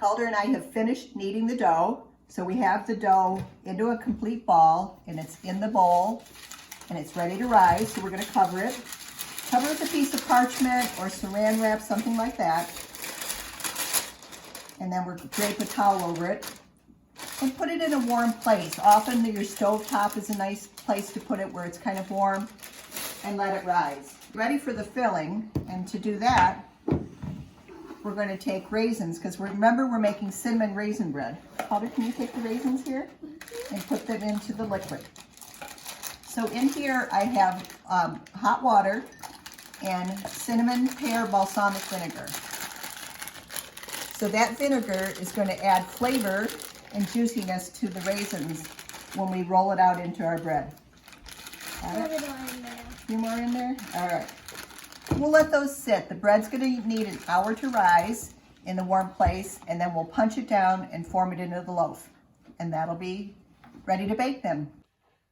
Calder and I have finished kneading the dough. So we have the dough into a complete ball, and it's in the bowl, and it's ready to rise. So we're gonna cover it. Cover it with a piece of parchment or saran wrap, something like that. And then we're drape a towel over it and put it in a warm place. Often your stove top is a nice place to put it where it's kind of warm, and let it rise. Ready for the filling, and to do that, we're going to take raisins, because remember we're making cinnamon raisin bread. Calder, can you take the raisins here and put them into the liquid? So in here I have hot water and cinnamon pear balsamic vinegar. So that vinegar is going to add flavor and juiciness to the raisins when we roll it out into our bread. Got it? A few more in there? All right. We'll let those sit. The bread's going to need an hour to rise in the warm place, and then we'll punch it down and form it into the loaf. And that'll be ready to bake them.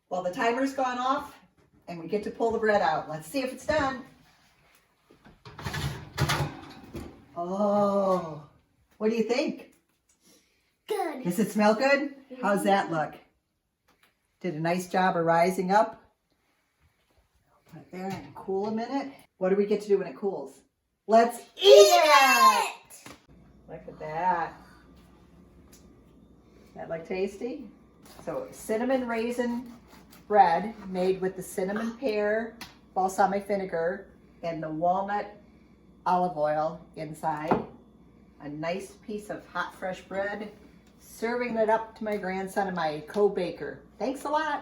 Well, the timer's gone off, and we get to pull the bread out. Let's see if it's done. Oh, what do you think? Good. Does it smell good? How's that look? Did a nice job of rising up. Put it there and cool a minute. What do we get to do when it cools? Let's eat it! Look at that. That look tasty? So cinnamon raisin bread made with the cinnamon pear balsamic vinegar and the walnut olive oil inside. A nice piece of hot fresh bread. Serving it up to my grandson and my co-baker. Thanks a lot.